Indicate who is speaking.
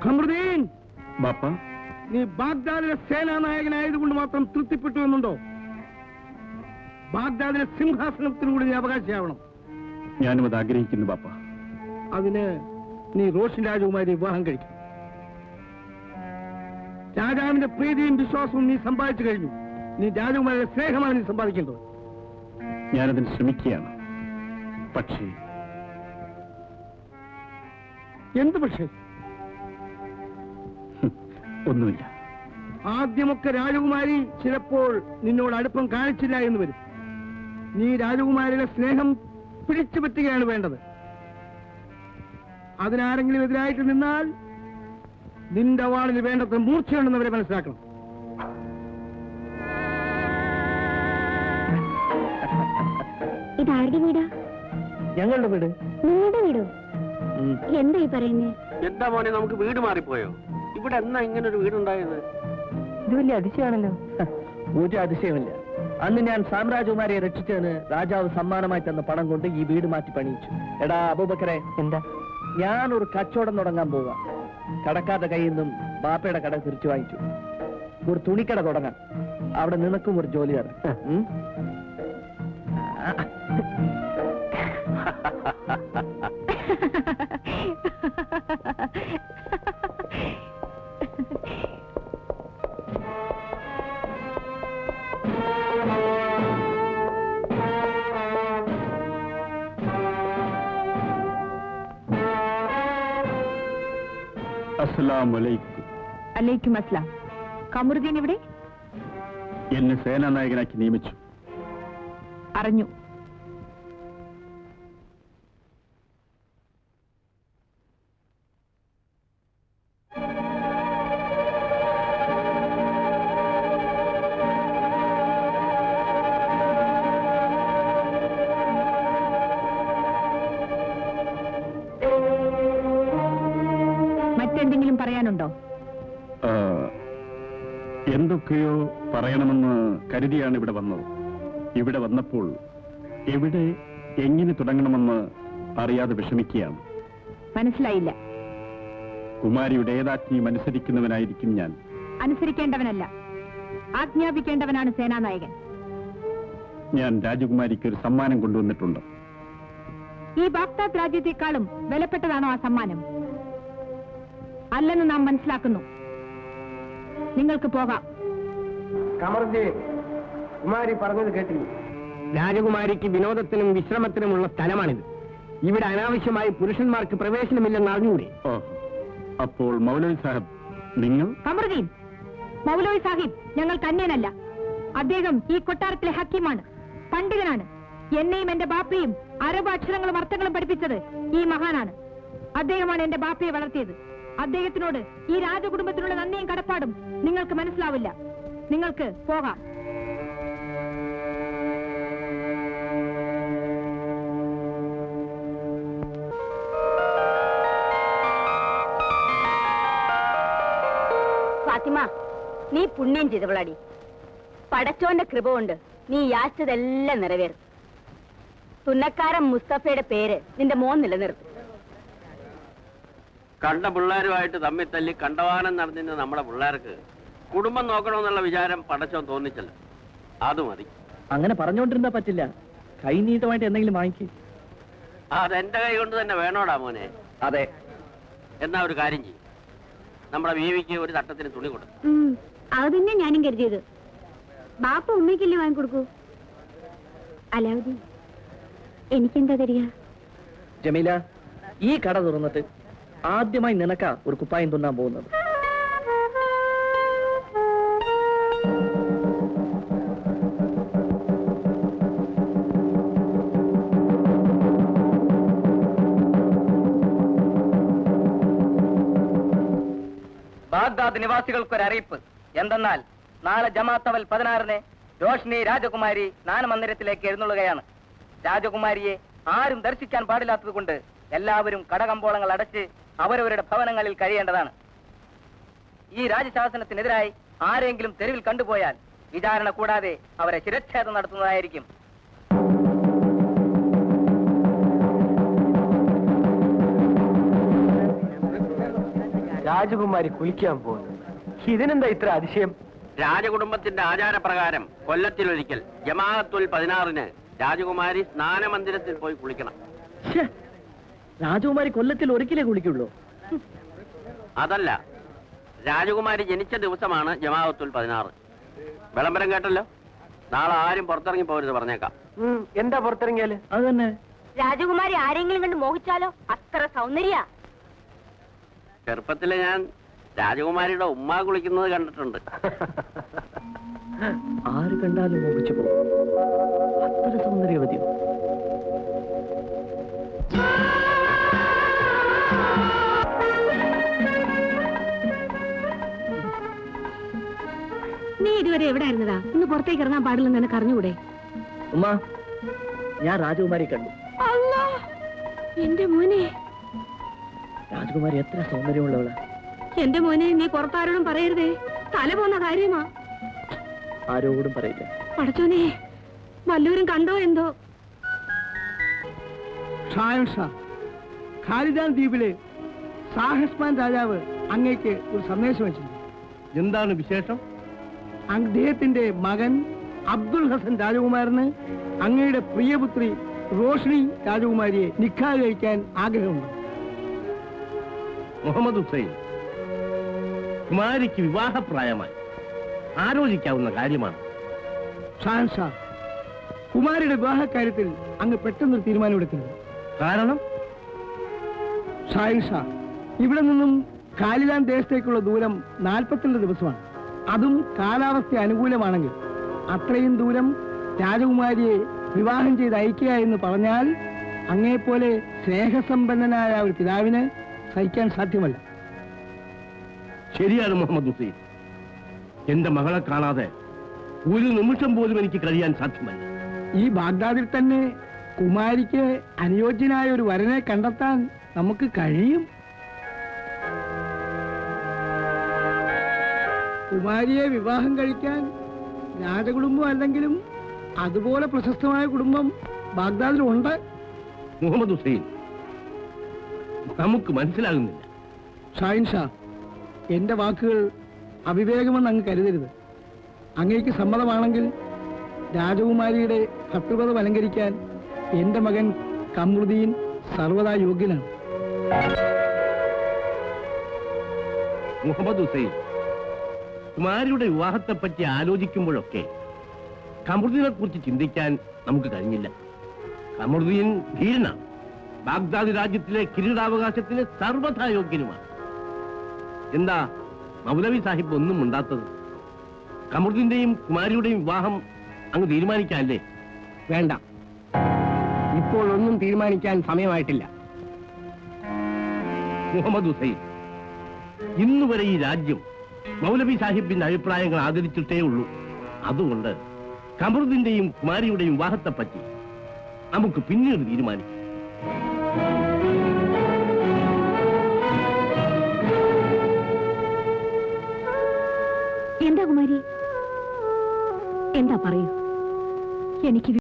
Speaker 1: ഖമറുദ്ദീൻ
Speaker 2: ബാപ്പ,
Speaker 1: നീ ബാഗ്ദാദിലെ സേനാനായകനായതുകൊണ്ട് മാത്രം തൃപ്തിപ്പെട്ടു എന്നുണ്ടോ? ബാഗ്ദാദിലെ സിംഹാസനത്തിനുകൂടി നീ അവകാശിയാവണം.
Speaker 2: ഞാനും അത് ആഗ്രഹിക്കുന്നു ബാപ്പ.
Speaker 1: അതിന് നീ റോഷൻ രാജകുമാരി വിവാഹം കഴിക്കും. രാജാവിന്റെ പ്രീതിയും വിശ്വാസവും നീ സമ്പാദിച്ചു കഴിഞ്ഞു. നീ രാജകുമാരിയുടെ സ്നേഹമാണ് നീ സമ്പാദിക്കേണ്ടത്.
Speaker 2: ഞാനതിന് ശ്രമിക്കുകയാണ്. പക്ഷേ
Speaker 1: എന്ത് പക്ഷേ?
Speaker 2: ഒന്നുമില്ല.
Speaker 1: ആദ്യമൊക്കെ രാജകുമാരി ചിലപ്പോൾ നിന്നോട് അടുപ്പം കാണിച്ചില്ല എന്ന് വരും. നീ രാജകുമാരിയുടെ സ്നേഹം പിടിച്ചു പറ്റുകയാണ് വേണ്ടത്. അതിനാരെങ്കിലും എതിരായിട്ട് നിന്നാൽ നിന്റെ വാളിൽ വേണ്ടത്ര മൂർച്ചയുണ്ടെന്നവരെ മനസ്സിലാക്കണം.
Speaker 3: ഇതാരുടെ വീടാ?
Speaker 1: ഞങ്ങളുടെ വീട്.
Speaker 3: നിങ്ങളുടെ വീടോ? എന്താ ഈ പറയുന്നേ?
Speaker 4: എന്താ മോനെ, നമുക്ക് വീട് മാറിപ്പോയോ? ഇവിടെ എന്നാ ഇങ്ങനെ ഒരു വീടുണ്ടായത്?
Speaker 1: ഇത് വലിയ അതിശയമാണല്ലോ. ഒരു അതിശയമില്ല. അന്ന് ഞാൻ സാമ്രാജ്യകുമാരിയെ രക്ഷിച്ചതിന് രാജാവ് സമ്മാനമായി തന്ന പണം കൊണ്ട് ഈ വീട് മാറ്റി പണിയിച്ചു. എടാ അബൂബക്കറെ, എന്താ? ഞാൻ ഒരു കച്ചവടം തുടങ്ങാൻ പോവാ. കടക്കാരുടെ കയ്യിൽ നിന്നും ബാപ്പയുടെ കട തിരിച്ചു വാങ്ങിച്ചു. ഒരു തുണിക്കട തുടങ്ങാം. അവിടെ നിനക്കും ഒരു ജോലി തരാം.
Speaker 2: അസ്സലാമലൈക്കും.
Speaker 3: അലൈക്കും അസ്സലാം. ഖമറുദ്ദീൻ ഇവിടെ?
Speaker 2: എന്നെ സേനാനായകനാക്കി നിയമിച്ചു.
Speaker 3: അറിഞ്ഞു. മറ്റെന്തെങ്കിലും പറയാനുണ്ടോ?
Speaker 2: എന്തൊക്കെയോ പറയണമെന്ന് കരുതിയാണ് ഇവിടെ വന്നത്. ഇവിടെ വന്നപ്പോൾ എവിടെ എങ്ങനെ തുടങ്ങണമെന്ന് അറിയാതെ വിഷമിക്കുകയാണ്.
Speaker 3: മനസ്സിലായില്ല.
Speaker 2: കുമാരിയുടെ ഏതാജ്ഞയും അനുസരിക്കുന്നവനായിരിക്കും ഞാൻ.
Speaker 3: അനുസരിക്കേണ്ടവനല്ല, ആജ്ഞാപിക്കേണ്ടവനാണ് സേനാനായകൻ.
Speaker 2: ഞാൻ രാജകുമാരിക്ക് ഒരു സമ്മാനം കൊണ്ടുവന്നിട്ടുണ്ട്.
Speaker 3: ഈ ബാഗ്ദാദ് രാജ്യത്തെക്കാളും വിലപ്പെട്ടതാണോ ആ സമ്മാനം? അല്ലെന്ന് നാം മനസ്സിലാക്കുന്നു. നിങ്ങൾക്ക് പോകാം.
Speaker 1: ഖമറുദ്ദീൻ, കുമാരി പറഞ്ഞത് കേട്ടില്ല. രാജകുമാരിക്ക് വിനോദത്തിനും വിശ്രമത്തിനുമുള്ള സ്ഥലമാണിത്. ഇവിടെ അനാവശ്യമായി പുരുഷന്മാർക്ക് പ്രവേശനമില്ലെന്ന് അറിഞ്ഞൂടെ?
Speaker 2: അപ്പോൾ മൗലവി സാഹിബ്, നിങ്ങൾ?
Speaker 3: ഖമറുദ്ദീൻ, മൗലവി സാഹിബ് ഞങ്ങൾക്ക് അന്യനല്ല. അദ്ദേഹം ഈ കൊട്ടാരത്തിലെ ഹക്കീമാണ്, പണ്ഡിതനാണ്. എന്നെയും എന്റെ ബാപ്പയും അറബ് അക്ഷരങ്ങളും അർത്ഥങ്ങളും പഠിപ്പിച്ചത് ഈ മഹാനാണ്. അദ്ദേഹമാണ് എന്റെ ബാപ്പയെ വളർത്തിയത്. അദ്ദേഹത്തിനോട് ഈ രാജകുടുംബത്തിനുള്ള നന്ദിയും കടപ്പാടും നിങ്ങൾക്ക് മനസ്സിലാവില്ല. നിങ്ങൾക്ക് പോകാം.
Speaker 5: ഫാത്തിമ, നീ പുണ്യം ചെയ്തവളാടി. പടച്ചോന്റെ കൃപ കൊണ്ട് നീ യാചിച്ചതെല്ലാം നിറവേറും. തുന്നക്കാരൻ മുസ്തഫയുടെ പേര് നിന്റെ മോൻ നിലനിർത്തും.
Speaker 4: കണ്ട പിള്ളേരുമായിട്ട് തമ്മിൽ തല്ലി കണ്ടവാനം നടന്നിരുന്ന നമ്മുടെ പിള്ളേർക്ക് കുടുംബം നോക്കണമെന്നുള്ള വിചാരം പടച്ചോൻ തോന്നിച്ചല്ല. അത് മതി.
Speaker 1: അങ്ങനെ പറഞ്ഞുകൊണ്ടിരുന്നാ പറ്റില്ല. കൈനീട്ടമായിട്ട് എന്തെങ്കിലും വാങ്ങിക്കും.
Speaker 4: അതെന്റെ കൈ കൊണ്ട് തന്നെ വേണോടാ മോനെ.
Speaker 1: അതെ.
Speaker 4: എന്നാ ഒരു കാര്യം ചെയ്യും, നമ്മുടെ ബീവിക്ക് ഒരു തട്ടത്തിന് തുണി കൊടുക്കും.
Speaker 3: അത് തന്നെ ഞാനും കരുതിയത്. ബാപ്പ ഉമ്മയ്ക്കല്ലേ വാങ്ങിക്കൊടുക്കൂ. അലാവുദ്ദീൻ, എനിക്കെന്താ തരിക?
Speaker 1: ജമീല, ഈ കട തുറന്നിട്ട് ആദ്യമായി നിനക്കാ ഒരു കുപ്പായം തുന്നാൻ പോകുന്നത്.
Speaker 6: ബാഗ്ദാദ് നിവാസികൾക്കൊരറിയിപ്പ് എന്തെന്നാൽ, നാളെ ജമാത്തവൽ 16-ന് രോഷ്നി രാജകുമാരി സ്നാനമന്ദിരത്തിലേക്ക് എഴുന്നള്ളുകയാണ്. രാജകുമാരിയെ ആരും ദർശിക്കാൻ പാടില്ലാത്തതുകൊണ്ട് എല്ലാവരും കടകമ്പോളങ്ങൾ അടച്ച് അവരവരുടെ ഭവനങ്ങളിൽ കഴിയേണ്ടതാണ്. ഈ രാജശാസനത്തിനെതിരായി ആരെങ്കിലും തെരുവിൽ കണ്ടുപോയാൽ വിചാരണ കൂടാതെ അവരെ ശിരച്ഛേദം നടത്തുന്നതായിരിക്കും.
Speaker 1: രാജകുമാരി കുളിക്കാൻ പോകുന്നു. ഇതിനെന്താ ഇത്ര അതിശയം?
Speaker 4: രാജകുടുംബത്തിന്റെ ആചാരപ്രകാരം കൊല്ലത്തിലൊരിക്കൽ ജമാഅത്തുൽ 16-ന് രാജകുമാരി സ്നാനമന്ദിരത്തിൽ പോയി കുളിക്കണം.
Speaker 1: രാജകുമാരി കൊല്ലത്തിൽ ഒരിക്കലേ കുളിക്കുള്ളൂ?
Speaker 4: അതല്ല, രാജകുമാരി ജനിച്ച ദിവസമാണ് ജമാഅത്തുൽ 16. വിളംബരം കേട്ടല്ലോ. നാളെ ആരും പുറത്തിറങ്ങി പോരുത് പറഞ്ഞേക്കാം.
Speaker 1: എന്താ പുറത്തിറങ്ങിയാല്? അത് തന്നെ.
Speaker 5: രാജകുമാരി ആരെങ്കിലും കണ്ട് മോഹിച്ചാലോ? അത്ര സൗന്ദര്യ.
Speaker 4: ചെറുപ്പത്തില് ഞാൻ രാജകുമാരിയുടെ ഉമ്മ കുളിക്കുന്നത് കണ്ടിട്ടുണ്ട്.
Speaker 1: ആര് കണ്ടാലും മോഹിച്ചു പോകും. അത്ര സൗന്ദര്യവതിയോ?
Speaker 3: നീ ഇതുവരെ എവിടെ ആയിരുന്നതാ? ഇന്ന് പുറത്തേക്ക് ഇറങ്ങാൻ പാടില്ലെന്ന് നിനക്ക് അറിഞ്ഞുകൂടെ?
Speaker 1: ഉമ്മ, ഞാൻ രാജകുമാരി കണ്ടു.
Speaker 3: എന്റെ മോനെ,
Speaker 1: രാജകുമാരി എത്ര സൗന്ദര്യമുള്ളവളാ.
Speaker 3: എന്റെ മോനെ, നീ പുറത്താരോടും പറയരുതേ. തല പോന്ന കാര്യമാ.
Speaker 1: ആരോടും പറയില്ല.
Speaker 3: പടച്ചോനെ, വല്ലവരും കണ്ടോ എന്തോ?
Speaker 7: ഖാലിദാൻ ദ്വീപിലെ സാഹസ്മാൻ രാജാവ് അങ്ങേക്ക് ഒരു സന്ദേശം വെച്ചിട്ടുണ്ട്.
Speaker 2: എന്താണ് വിശേഷം?
Speaker 7: അദ്ദേഹത്തിന്റെ മകൻ അബ്ദുൽ ഹസൻ രാജകുമാരന് അങ്ങയുടെ പ്രിയപുത്രി റോഷ്നി രാജകുമാരിയെ നിക്കാഹ് കഴിക്കാൻ ആഗ്രഹമുണ്ട്.
Speaker 2: മുഹമ്മദ് ഹുസൈൻ, കുമാരിക്ക് വിവാഹപ്രായമായി ആലോചിക്കാവുന്ന കാര്യമാണ്.
Speaker 7: ഷാൻഷാ, കുമാരിയുടെ വിവാഹക്കാര്യത്തിൽ അങ്ങ് പെട്ടെന്നൊരു തീരുമാനമെടുക്കരുത്.
Speaker 2: കാരണം?
Speaker 7: ഷാൻഷാ, ഇവിടെ നിന്നും ഖാലിദാൻ ദേശത്തേക്കുള്ള ദൂരം 42 ദിവസമാണ്. അതും കാലാവസ്ഥ അനുകൂലമാണെങ്കിൽ. അത്രയും ദൂരം രാജകുമാരിയെ വിവാഹം ചെയ്ത് അയക്കുക എന്ന് പറഞ്ഞാൽ അങ്ങേപ്പോലെ സ്നേഹസമ്പന്നനായ ഒരു പിതാവിന് സഹിക്കാൻ സാധ്യമല്ല.
Speaker 2: ശരിയാണ് മുഹമ്മദ് ഹുസൈൻ. എന്റെ മകളെ കാണാതെ ഒരു നിമിഷം പോലും എനിക്ക് കഴിയാൻ സാധ്യമല്ല.
Speaker 7: ഈ ബാഗ്ദാദിൽ തന്നെ കുമാരിക്ക് അനുയോജ്യനായ ഒരു വരനെ കണ്ടെത്താൻ നമുക്ക് കഴിയും. കുമാരിയെ വിവാഹം കഴിക്കാൻ രാജകുടുംബം അല്ലെങ്കിലും അതുപോലെ പ്രശസ്തമായ കുടുംബം ബാഗ്ദാദിലുണ്ട്.
Speaker 2: മുഹമ്മദ് ഹുസൈൻ, നമുക്ക് മനസ്സിലാകുന്നില്ല.
Speaker 7: ഷാഹിൻ ഷാ, എന്റെ വാക്കുകൾ അവിവേകമെന്ന് അങ്ങ് കരുതരുത്. അങ്ങേക്ക് സമ്മതമാണെങ്കിൽ രാജകുമാരിയുടെ ഭർത്തൃപദം അലങ്കരിക്കാൻ എന്റെ മകൻ കമറുദ്ദീൻ സർവദാ യോഗ്യനാണ്.
Speaker 2: മുഹമ്മദ് ഹുസൈൻ, കുമാരിയുടെ വിവാഹത്തെപ്പറ്റി ആലോചിക്കുമ്പോഴൊക്കെ കമറുദ്ദീനെ കുറിച്ച് ചിന്തിക്കാൻ നമുക്ക് കഴിഞ്ഞില്ല. കമറുദ്ദീൻ ധീരനാണ്. ബാഗ്ദാദ് രാജ്യത്തിലെ കിരീടാവകാശത്തിന് സർവഥാ യോഗ്യനുമാണ്. എന്താ മൗലവി സാഹിബ് ഒന്നും ഉണ്ടാത്തത്? കമറുദ്ദീന്റെയും കുമാരിയുടെയും വിവാഹം അങ്ങ് തീരുമാനിക്കാനല്ലേ?
Speaker 7: വേണ്ട, ഇപ്പോൾ ഒന്നും തീരുമാനിക്കാൻ സമയമായിട്ടില്ല.
Speaker 2: മുഹമ്മദ് ഹുസൈൻ, ഇന്നുവരെ ഈ രാജ്യം മൗലവി സാഹിബിന്റെ അഭിപ്രായങ്ങൾ ആദരിച്ചിട്ടേ ഉള്ളൂ. അതുകൊണ്ട് കമറുദ്ദീന്റെയും കുമാരിയുടെയും വിവാഹത്തെപ്പറ്റി നമുക്ക് പിന്നീട് തീരുമാനിക്കാം.
Speaker 3: എന്താ കുമാരി, എന്താ പറയൂ. എനിക്ക്